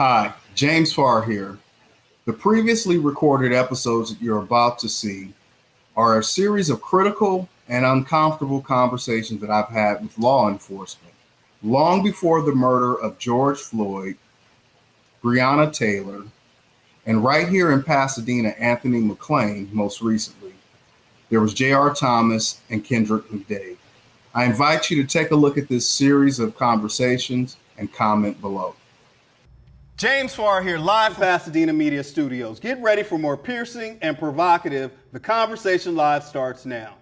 Hi, James Farr here. The previously recorded episodes that you're about to see are a series of critical and uncomfortable conversations that I've had with law enforcement long before the murder of George Floyd, Breonna Taylor, and right here in Pasadena, Anthony McClain most recently. There was J.R. Thomas and Kendrick McDade. I invite you to take a look at this series of conversations and comment below. James Farr here, live from Pasadena Media Studios. Get ready for more piercing and provocative. The Conversation Live starts now.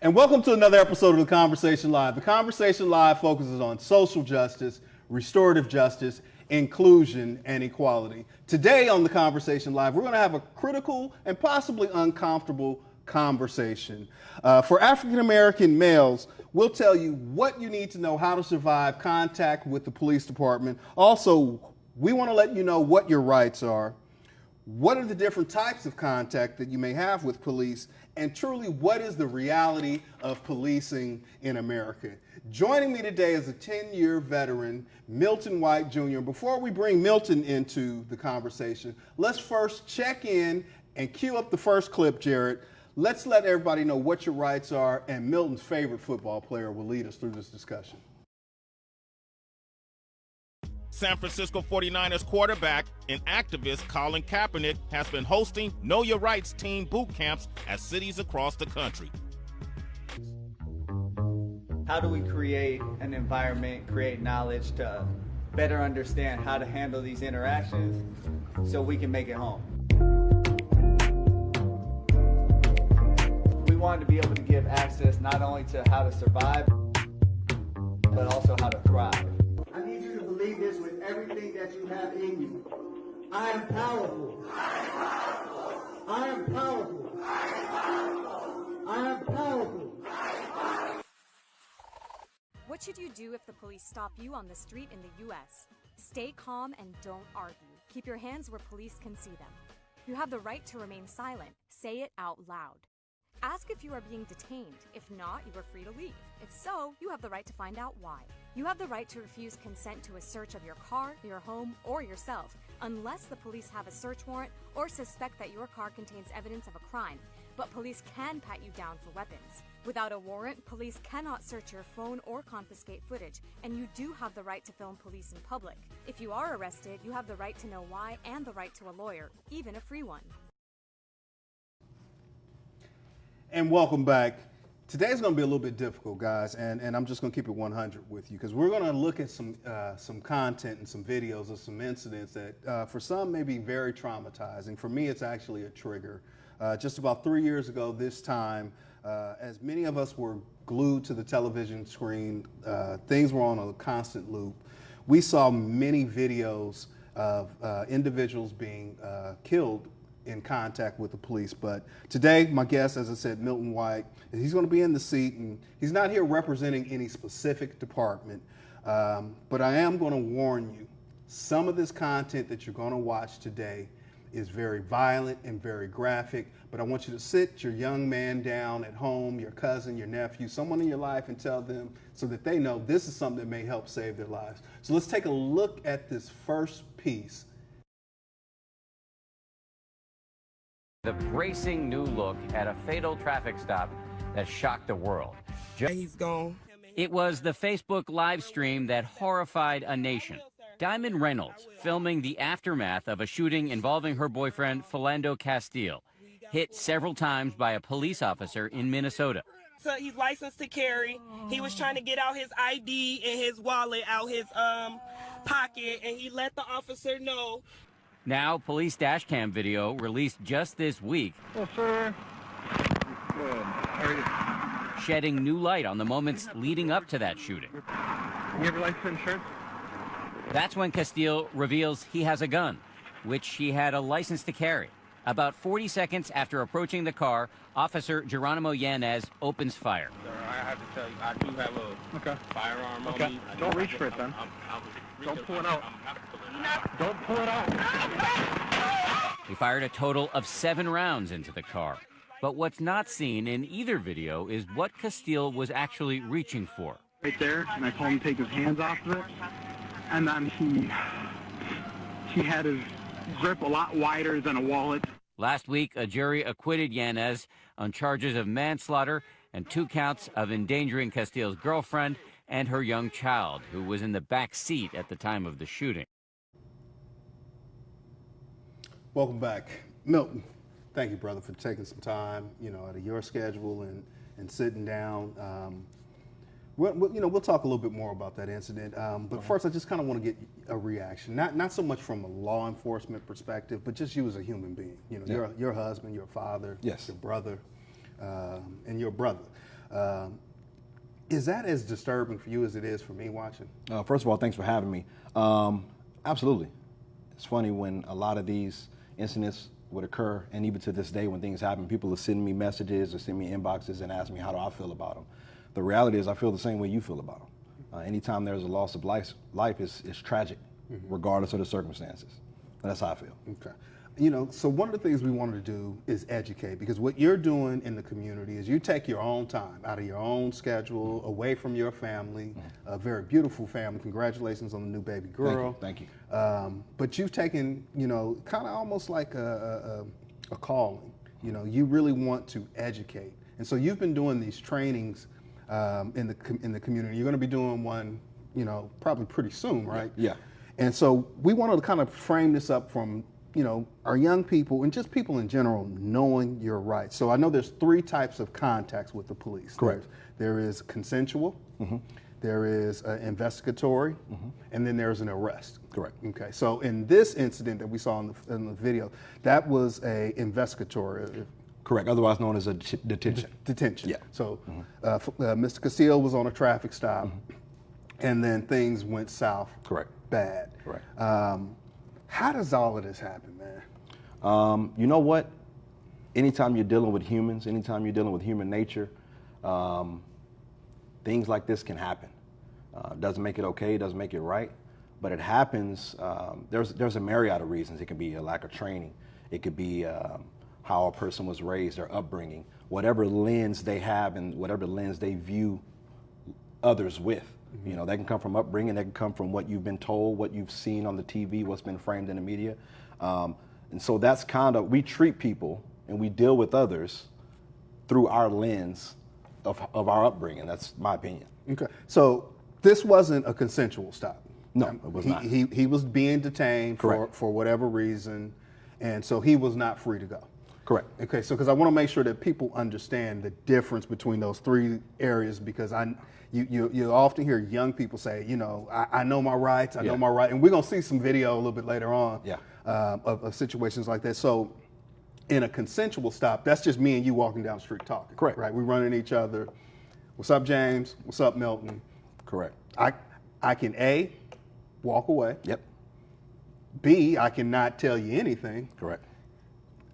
And welcome to another episode of The Conversation Live. The Conversation Live focuses on social justice, restorative justice, inclusion, and equality. Today on The Conversation Live, we're going to have a critical and possibly uncomfortable conversation. For African American males, we'll tell you what you need to know how to survive contact with the police department. Also, we want to let you know what your rights are, what are the different types of contact that you may have with police, and truly, what is the reality of policing in America? Joining me today is a 10-year veteran, Milton White Jr. Before we bring Milton into the conversation, let's first check in and cue up the first clip, Jared. Let's let everybody know what your rights are, and Milton's favorite football player will lead us through this discussion. San Francisco 49ers quarterback and activist Colin Kaepernick has been hosting Know Your Rights team boot camps at cities across the country. How do we create an environment, create knowledge to better understand how to handle these interactions so we can make it home? We wanted to be able to give access not only to how to survive, but also how to thrive. I need you to believe this with everything that you have in you. I am powerful. I am powerful. I am powerful. What should you do if the police stop you on the street in the U.S.? Stay calm and don't argue. Keep your hands where police can see them. You have the right to remain silent. Say it out loud. Ask if you are being detained. If not, you are free to leave. If so, you have the right to find out why. You have the right to refuse consent to a search of your car, your home, or yourself, unless the police have a search warrant or suspect that your car contains evidence of a crime. But police can pat you down for weapons. Without a warrant, police cannot search your phone or confiscate footage, and you do have the right to film police in public. If you are arrested, you have the right to know why and the right to a lawyer, even a free one. And welcome back. Today's going to be a little bit difficult, guys, and I'm just going to keep it 100 with you because we're going to look at some content and some videos of some incidents that for some may be very traumatizing. For me, it's actually a trigger. Just about 3 years ago this time, as many of us were glued to the television screen, things were on a constant loop. We saw many videos of individuals being killed in contact with the police. But today, my guest, as I said, Milton White, he's going to be in the seat, and he's not here representing any specific department, but I am going to warn you, some of this content that you're going to watch today is very violent and very graphic, but I want you to sit your young man down at home, your cousin, your nephew, someone in your life, and tell them so that they know this is something that may help save their lives. So let's take a look at this first piece. The bracing new look at a fatal traffic stop that shocked the world. He's gone. It was the Facebook live stream that horrified a nation. Diamond Reynolds filming the aftermath of a shooting involving her boyfriend, Philando Castile, hit several times by a police officer in Minnesota. So he's licensed to carry. He was trying to get out his ID and his wallet out his pocket, and he let the officer know. Now, police dash cam video released just this week, Well, sir. Good. How are you? shedding new light on the moments leading up to that shooting. You have your license insurance? That's when Castile reveals he has a gun, which he had a license to carry. About 40 seconds after approaching the car, Officer Geronimo Yanez opens fire. Sir, I have to tell you, I do have a firearm on me. Don't reach for it then. Don't pull it out. Don't pull it out. He fired a total of 7 rounds into the car. But what's not seen in either video is what Castile was actually reaching for. Right there, and I told him to take his hands off of it. And then he had his grip a lot wider than a wallet. Last week, a jury acquitted Yanez on charges of manslaughter and 2 counts of endangering Castile's girlfriend and her young child, who was in the back seat at the time of the shooting. Welcome back. Milton, thank you, brother, for taking some time, out of your schedule and sitting down. We'll talk a little bit more about that incident. But first, I just kind of want to get a reaction, not so much from a law enforcement perspective, but just you as a human being. Your husband, your father, yes, your brother, and your brother. Is that as disturbing for you as it is for me watching? First of all, thanks for having me. Absolutely. It's funny when a lot of these incidents would occur, and even to this day when things happen, people are sending me messages or send me inboxes and ask me how do I feel about them. The reality is I feel the same way you feel about them. Anytime there's a loss of life is tragic, regardless of the circumstances. And that's how I feel. Okay. So one of the things we wanted to do is educate, because what you're doing in the community is you take your own time out of your own schedule, away from your family, a very beautiful family. Congratulations on the new baby girl. Thank you. But you've taken, kind of almost like a calling. You really want to educate. And so you've been doing these trainings in the community. You're going to be doing one, probably pretty soon, right? Yeah. And so we wanted to kind of frame this up from, our young people and just people in general knowing your rights. So I know there's 3 types of contacts with the police. Correct. There is consensual, there is investigatory, and then there's an arrest. Correct. Okay. So in this incident that we saw in the video, that was a investigatory. Correct, otherwise known as a detention. Detention. Yeah. So Mr. Castile was on a traffic stop, and then things went south. Correct. Bad. Correct. How does all of this happen, man? You know what? Anytime you're dealing with humans, anytime you're dealing with human nature, things like this can happen. Doesn't make it okay, doesn't make it right, but it happens. There's a myriad of reasons. It could be a lack of training. It could be how a person was raised, their upbringing, whatever lens they have and whatever lens they view others with. That can come from upbringing, that can come from what you've been told, what you've seen on the TV, what's been framed in the media. And so that's we treat people and we deal with others through our lens of our upbringing. That's my opinion. Okay. So this wasn't a consensual stop. No, it was not. He was being detained for whatever reason, and so he was not free to go. Correct. Okay, so because I want to make sure that people understand the difference between those 3 areas, because you often hear young people say, I know my rights, I know my right, and we're gonna see some video a little bit later on of situations like that. So in a consensual stop, that's just me and you walking down the street talking. Correct. Right, we running each other. What's up, James? What's up, Milton? Correct. I can A, walk away. Yep. B, I cannot tell you anything. Correct.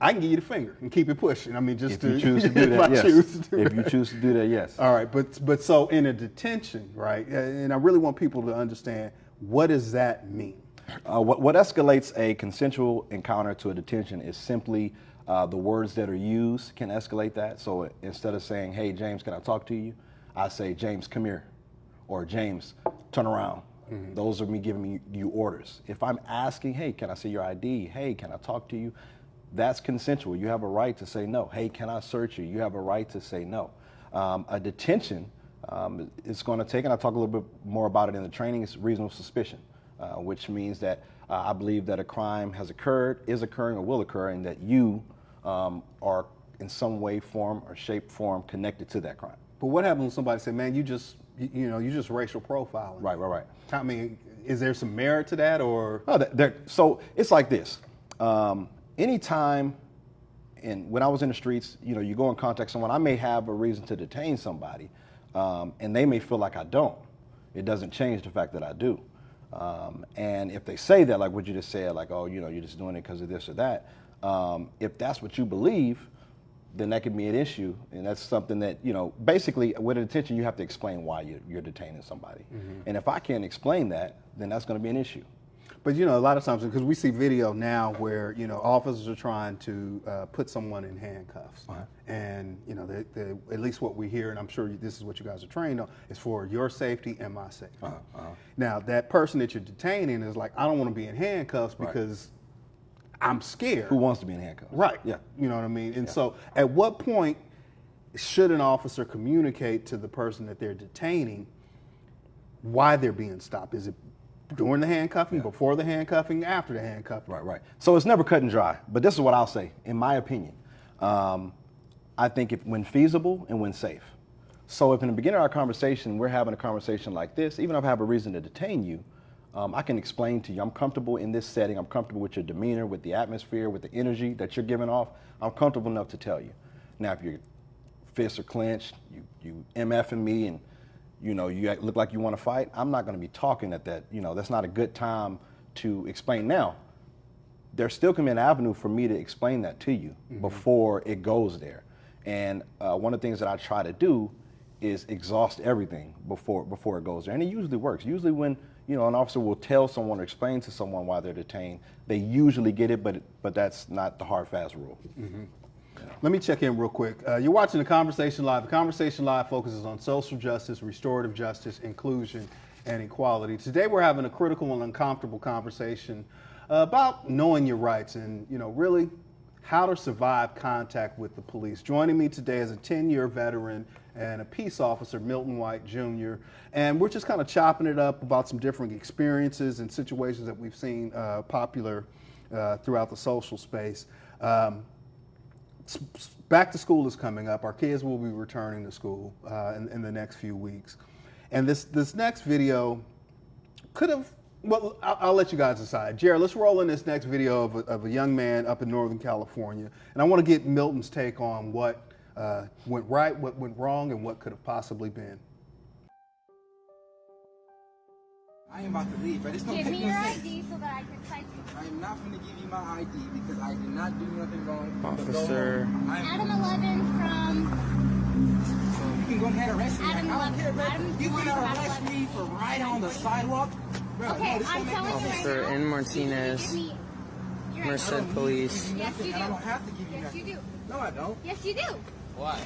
I can give you the finger and keep it pushing. I mean, just if you choose to do that, yes. If you choose to do that, yes. All right, but so in a detention, right? And I really want people to understand, what does that mean? What escalates a consensual encounter to a detention is simply the words that are used can escalate that. So instead of saying, "Hey, James, can I talk to you?" I say, "James, come here," or "James, turn around." Those are me giving you orders. If I'm asking, "Hey, can I see your ID?" "Hey, can I talk to you?" That's consensual. You have a right to say no. "Hey, can I search you?" You have a right to say no. A detention, it's going to take, and I'll talk a little bit more about it in the training, it's reasonable suspicion, which means that I believe that a crime has occurred, is occurring, or will occur, and that you are in some way, form, or shape, form connected to that crime. But what happens when somebody say, "Man, you just racial profiling"? Right. I mean, is there some merit to that, or? So it's like this. Anytime, and when I was in the streets, you go and contact someone, I may have a reason to detain somebody, and they may feel like I don't. It doesn't change the fact that I do. And if they say that, like what you just said, like, "Oh, you're just doing it because of this or that," if that's what you believe, then that could be an issue. And that's something that, basically with a detention, you have to explain why you're detaining somebody. And if I can't explain that, then that's going to be an issue. But a lot of times, because we see video now where officers are trying to put someone in handcuffs, and at least what we hear, and I'm sure this is what you guys are trained on, is for your safety and my safety. Now that person that you're detaining is like, I don't want to be in handcuffs because I'm scared. Who wants to be in handcuffs? Right. Yeah. You know what I mean? And so, at what point should an officer communicate to the person that they're detaining why they're being stopped? Is it during the handcuffing, before the handcuffing, after the handcuffing? Right. So it's never cut and dry. But this is what I'll say, in my opinion. I think when feasible and when safe. So if in the beginning of our conversation, we're having a conversation like this, even if I have a reason to detain you, I can explain to you, I'm comfortable in this setting, I'm comfortable with your demeanor, with the atmosphere, with the energy that you're giving off. I'm comfortable enough to tell you. Now, if your fists are clenched, you MFing me, and you look like you want to fight, I'm not going to be talking at that. That's not a good time to explain. Now, there still can be an avenue for me to explain that to you before it goes there. And one of the things that I try to do is exhaust everything before it goes there. And it usually works. Usually when an officer will tell someone or explain to someone why they're detained, they usually get it, but that's not the hard, fast rule. Let me check in real quick. You're watching The Conversation Live. The Conversation Live focuses on social justice, restorative justice, inclusion, and equality. Today we're having a critical and uncomfortable conversation about knowing your rights and, really how to survive contact with the police. Joining me today is a 10-year veteran and a peace officer, Milton White Jr. And we're just kind of chopping it up about some different experiences and situations that we've seen popular throughout the social space. Back to school is coming up. Our kids will be returning to school in the next few weeks. And this next video could have, well, I'll let you guys decide. Jared, let's roll in this next video of a young man up in Northern California. And I want to get Milton's take on what went right, what went wrong, and what could have possibly been. I am about to leave, but it's no Give me no your sense. ID so that I can cite you. I am not going to give you my ID because I did not do nothing wrong. Officer. Adam 11 from... So you can go ahead and arrest me. Adam I don't 11. care, bro. Adam You 1 cannot from arrest 11. me for riding on the sidewalk. Bro, Okay, no, this I'm don't make telling no you sense. Officer right N. now. Martinez. Give me your Merced ID. Police. Yes, you do. I don't have to give you Yes, nothing. you do. No, I don't. Yes, you do. Why?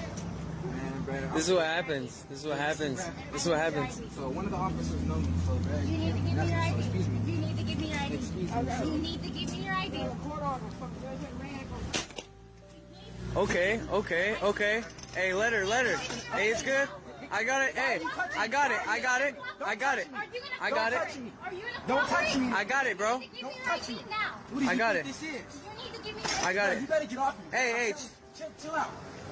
Man, bro. This is what happens. This is what happens. This is what happens. So one of the officers know me, so bro. You need to give me your So ID. excuse me. You need to give me your ID. Excuse me. You need to give me your ID. Okay. Hey, let her. Hey, it's good. I got it. Hey, I got it. Are you gonna Don't touch me. I got it, bro. Don't touch me now. What do you I got think it. this is? You need to give me your I got You it. better get off me. Hey. Chill out.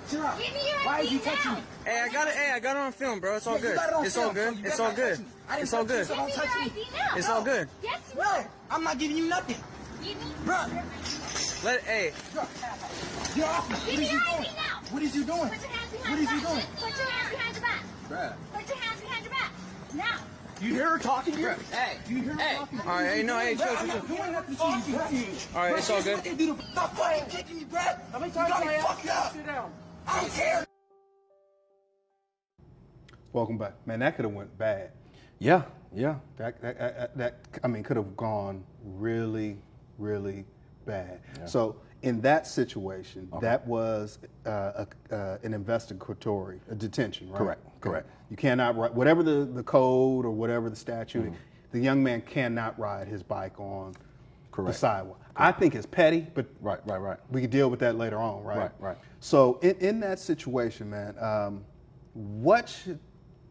Chill out. Give me your Why ID is you touching now. me? Hey, I got it. Hey, I got it on film, bro. It's all Yeah, you good. got it on It's all film, so good. you It's better all not good. touch me. I didn't It's all touch you, good. so don't Give me touch your me. ID now. It's all good. Yes, you Bro, are. I'm not giving you nothing. Give me Bro, Hey. get off me. Give me your ID now. What is you doing? Put your hands What behind is your you back. doing? Put your hands behind your back. Bruh. Put your hands behind your back. Now. You hear her talking here? Hey. You hear her Hey. talking? All right. Hey, no. Hey, chill. I'm not doing nothing to you, bro. All right. It's all good. Stop fucking kicking me, bro. You got me fucked up. Sit down. I don't care. Welcome back. Man, that could have went bad. Yeah. That could have gone really, really bad. Yeah. So in that situation, that was an investigatory, a detention, right? Correct. You cannot ride, whatever the code or whatever the statute, the young man cannot ride his bike on the sidewalk. I think it's petty, but Right. we can deal with that later on, right? Right. So in that situation, man, what should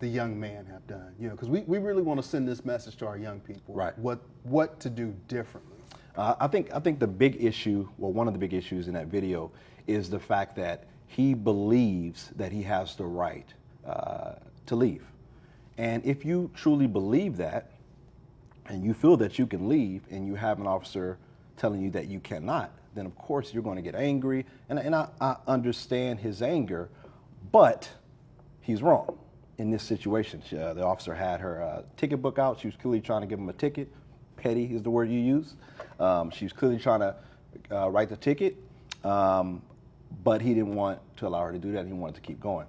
the young man have done? Because we really want to send this message to our young people. Right. What to do differently. I think the big issue, well, one of the big issues in that video is the fact that he believes that he has the right to leave. And if you truly believe that, and you feel that you can leave, and you have an officer telling you that you cannot, then of course you're going to get angry. And I understand his anger, but he's wrong in this situation. The officer had her ticket book out. She was clearly trying to give him a ticket. Petty is the word you use. She was clearly trying to write the ticket, but he didn't want to allow her to do that. He wanted to keep going.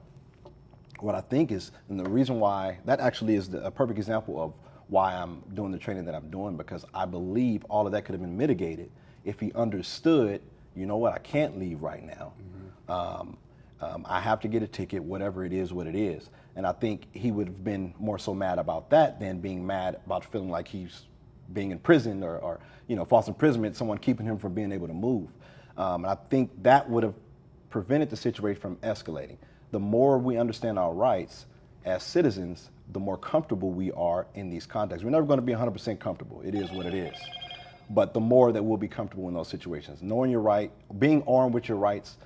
What I think is, and the reason why, that actually is a perfect example of why I'm doing the training that I'm doing, because I believe all of that could have been mitigated if he understood, you know what, I can't leave right now. I have to get a ticket, whatever it is, what it is. And I think he would have been more so mad about that than being mad about feeling like he's being in prison or false imprisonment, someone keeping him from being able to move. And I think that would have prevented the situation from escalating. The more we understand our rights as citizens, the more comfortable we are in these contexts. We're never going to be 100% comfortable. It is what it is. But the more that we'll be comfortable in those situations. Knowing your right, being armed with your rights,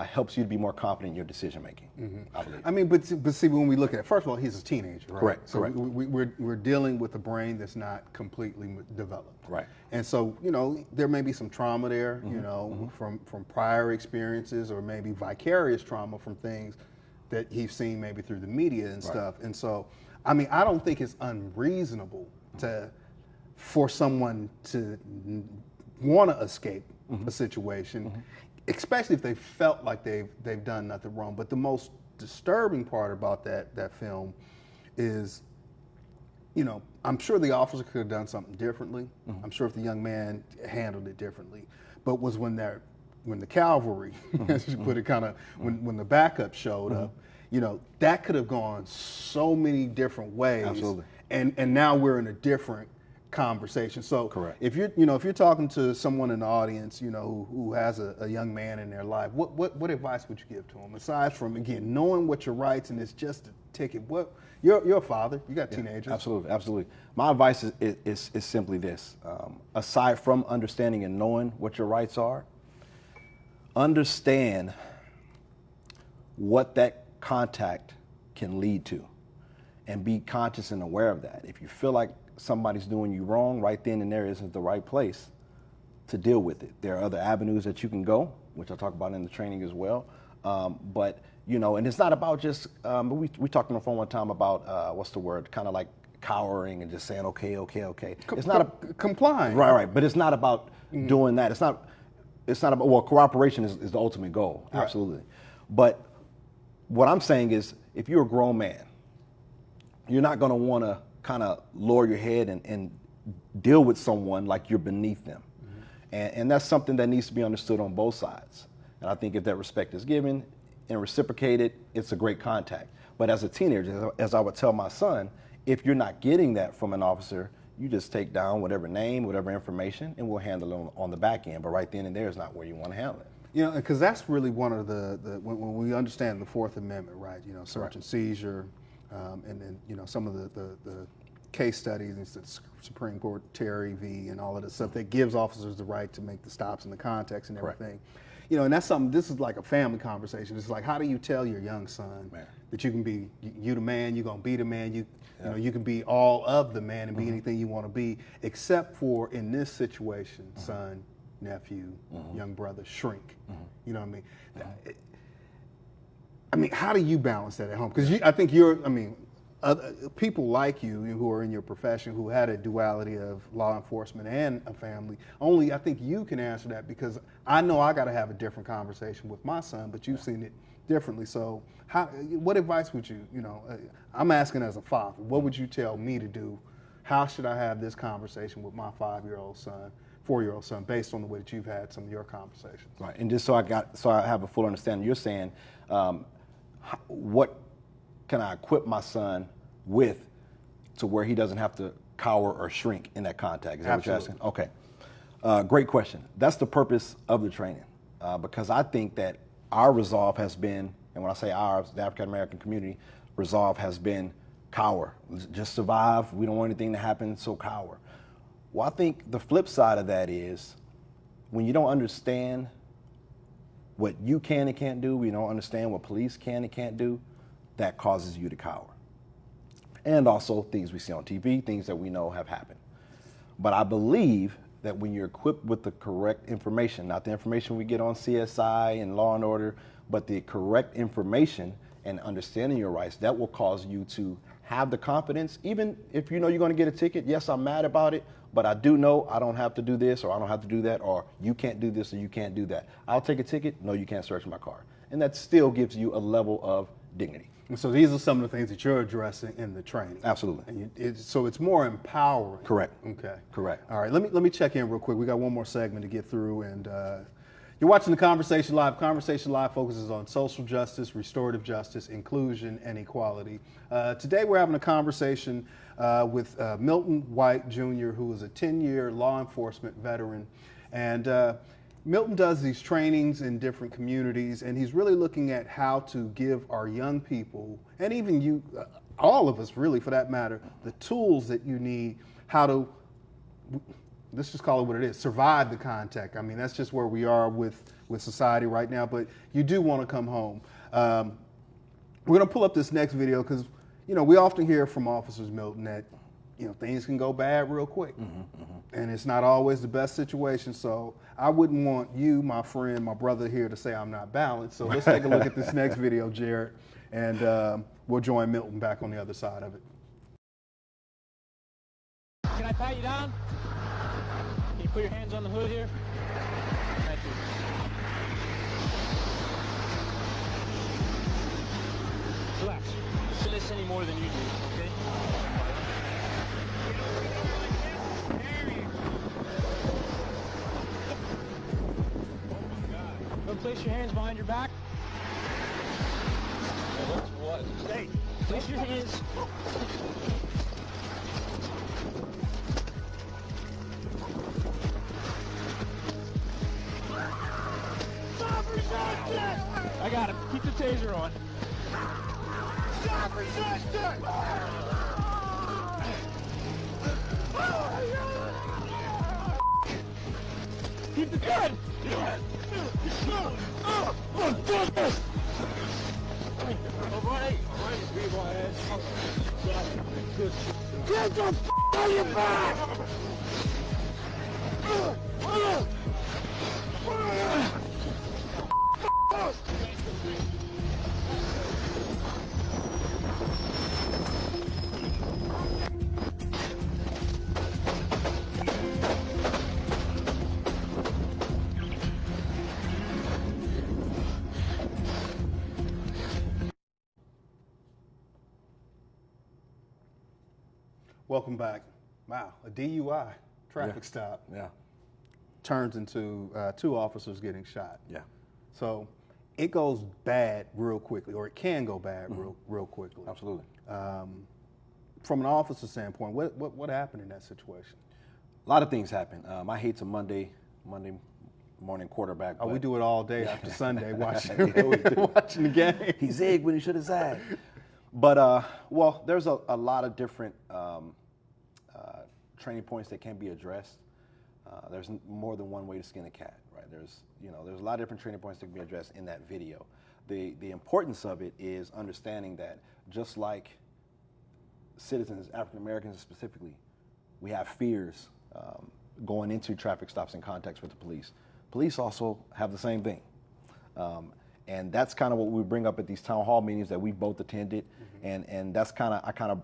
helps you to be more confident in your decision making, I believe. I mean, but see, when we look at it, first of all, he's a teenager, right? Correct, so correct. We're dealing with a brain that's not completely developed. Right. And so, there may be some trauma there, from prior experiences, or maybe vicarious trauma from things that he's seen maybe through the media and stuff. And so, I mean, I don't think it's unreasonable for someone to want to escape a situation, especially if they felt like they've done nothing wrong. But the most disturbing part about that film is, I'm sure the officer could have done something differently. I'm sure if the young man handled it differently. But was when the cavalry, as you put it, when the backup showed up, that could have gone so many different ways. Absolutely. And now we're in a different conversation. So correct. If you're talking to someone in the audience, who has a young man in their life, what advice would you give to him, aside from, again, knowing what your rights and it's just a ticket? You're a father, you got teenagers. Absolutely. My advice is simply this: aside from understanding and knowing what your rights are, understand what that contact can lead to, and be conscious and aware of that. If you feel like somebody's doing you wrong, right then and there isn't the right place to deal with it. There are other avenues that you can go, which I talk about in the training as well. But and it's not about just. We talked on the phone one time about what's the word? Kind of like cowering and just saying okay. It's not complying. Right. But it's not about doing that. It's not about. Well, cooperation is the ultimate goal. Right. Absolutely. But what I'm saying is, if you're a grown man, you're not going to want to kind of lower your head and deal with someone like you're beneath them. And that's something that needs to be understood on both sides. And I think if that respect is given and reciprocated, it's a great contact. But as a teenager, as I would tell my son, if you're not getting that from an officer, you just take down whatever name, whatever information, and we'll handle it on the back end. But right then and there is not where you want to handle it. Because that's really one of when we understand the Fourth Amendment, right? Search and seizure, and then some of the case studies, and the Supreme Court, Terry v. and all of this stuff that gives officers the right to make the stops in the context and everything. And that's something. This is like a family conversation. It's like, how do you tell your young son that you can be you the man, you're gonna be the man, you can be all of the man and be anything you want to be, except for in this situation, son, nephew, young brother, shrink. You know what I mean? I mean, how do you balance that at home? Because I think people like you who are in your profession, who had a duality of law enforcement and a family, only I think you can answer that, because I know I got to have a different conversation with my son, but you've seen it differently. So what advice would you, I'm asking as a father, what would you tell me to do? How should I have this conversation with my 4-year-old son, based on the way that you've had some of your conversations? Right, and just so I have a full understanding, you're saying, what can I equip my son with to where he doesn't have to cower or shrink in that contact? Is that what you're asking? Okay, great question. That's the purpose of the training, because I think that our resolve has been, and when I say ours, the African American community resolve has been cower, just survive. We don't want anything to happen, so cower. Well, I think the flip side of that is, when you don't understand what you can and can't do, you don't understand what police can and can't do, that causes you to cower. And also things we see on TV, things that we know have happened. But I believe that when you're equipped with the correct information, not the information we get on CSI and Law and Order, but the correct information and understanding your rights, that will cause you to have the confidence, even if you know you're going to get a ticket. Yes, I'm mad about it, but I do know I don't have to do this, or I don't have to do that, or you can't do this, or you can't do that. I'll take a ticket. No, you can't search my car. And that still gives you a level of dignity. And so these are some of the things that you're addressing in the training. Absolutely. And so it's more empowering. Correct. Okay. Correct. All right. Let me check in real quick. We got one more segment to get through, and you're watching the Conversation Live. Conversation Live focuses on social justice, restorative justice, inclusion, and equality. Today we're having a conversation with Milton White Jr., who is a 10-year law enforcement veteran, and Milton does these trainings in different communities, and he's really looking at how to give our young people, and even you, all of us really for that matter, the tools that you need, how to, let's just call it what it is, survive the contact. I mean, that's just where we are with society right now, but you do want to come home. We're going to pull up this next video because, you know, we often hear from officers, Milton, that, you know, things can go bad real quick. And it's not always the best situation. So I wouldn't want you, my friend, my brother here to say I'm not balanced. So let's take a look at this next video, Jared, and we'll join Milton back on the other side of it. Can I pat you down? Can you put your hands on the hood here? Thank you. Relax. Don't listen any more than you do, okay? Don't place your hands behind your back. What? Stay. Place your hands. I got him. Keep the taser on. Stop resisting! Keep the gun! Alright, be my ass. Get the f*** on your back! Welcome back. Wow, a DUI, traffic stop. Yeah. Turns into 2 officers getting shot. Yeah. So it goes bad real quickly, or it can go bad real quickly. Absolutely. From an officer standpoint, what happened in that situation? A lot of things happen. I hate to Monday morning quarterback. Oh, we do it all day after Sunday, watching, Yeah, we do. watching the game. He zigged when he should have zagged. But, well, there's a lot of different training points that can be addressed. There's more than one way to skin a cat, right? There's a lot of different training points that can be addressed in that video. The importance of it is understanding that just like citizens, African Americans specifically, we have fears going into traffic stops and contacts with the police. Police also have the same thing. And that's kind of what we bring up at these town hall meetings that we both attended. And that's I kind of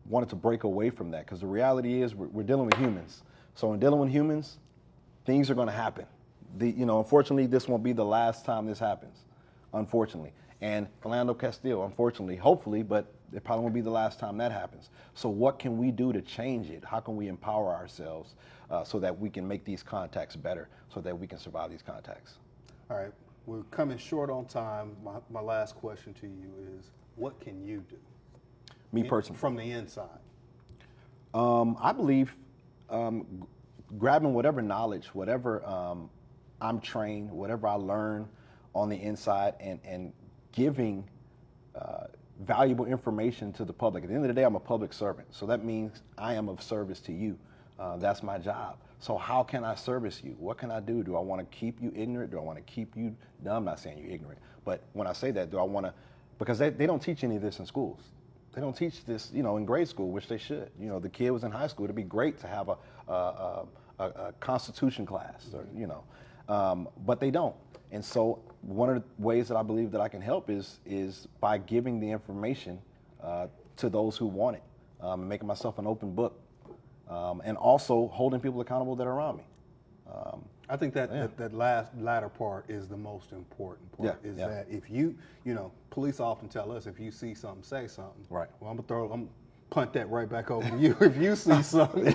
wanted to break away from that, because the reality is we're dealing with humans. So in dealing with humans, things are going to happen. Unfortunately, this won't be the last time this happens, unfortunately. And Philando Castile, unfortunately, hopefully, but it probably won't be the last time that happens. So what can we do to change it? How can we empower ourselves so that we can make these contacts better, so that we can survive these contacts? All right, we're coming short on time. My last question to you is, what can you do? Me personally. From the inside. I believe grabbing whatever knowledge, whatever I'm trained, whatever I learn on the inside, and giving valuable information to the public. At the end of the day, I'm a public servant, so that means I am of service to you. That's my job. So how can I service you? What can I do? Do I want to keep you ignorant? Do I want to keep you, no, I'm not saying you're ignorant, but when I say that, do I want to, because they don't teach any of this in schools. They don't teach this, in grade school, which they should. The kid was in high school. It'd be great to have a constitution class, or, but they don't. And so one of the ways that I believe that I can help is by giving the information to those who want it, making myself an open book, and also holding people accountable that are around me. I think that latter part is the most important part. That if you police often tell us if you see something, say something. Right. Well, I'm punt that right back over to you. If you see something,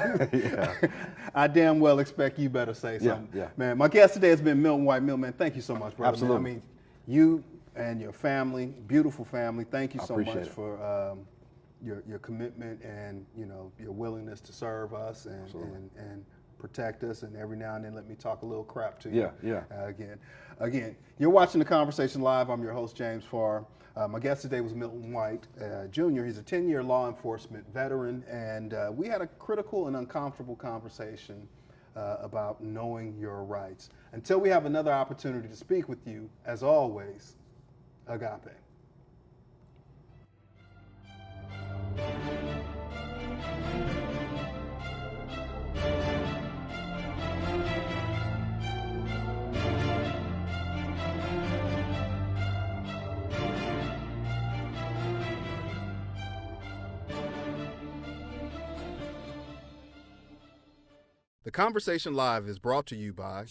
I damn well expect you better say something. Yeah. Man, my guest today has been Milton White. Milton, man, thank you so much, brother. Absolutely. Man. I mean, you and your family, beautiful family. Thank you so much for your commitment and your willingness to serve us and protect us, and every now and then let me talk a little crap to you. Again, you're watching The Conversation Live. I'm your host, James Farr. My guest today was Milton White Jr. He's a 10-year law enforcement veteran, and we had a critical and uncomfortable conversation about knowing your rights. Until we have another opportunity to speak with you, as always, agape. The Conversation Live is brought to you by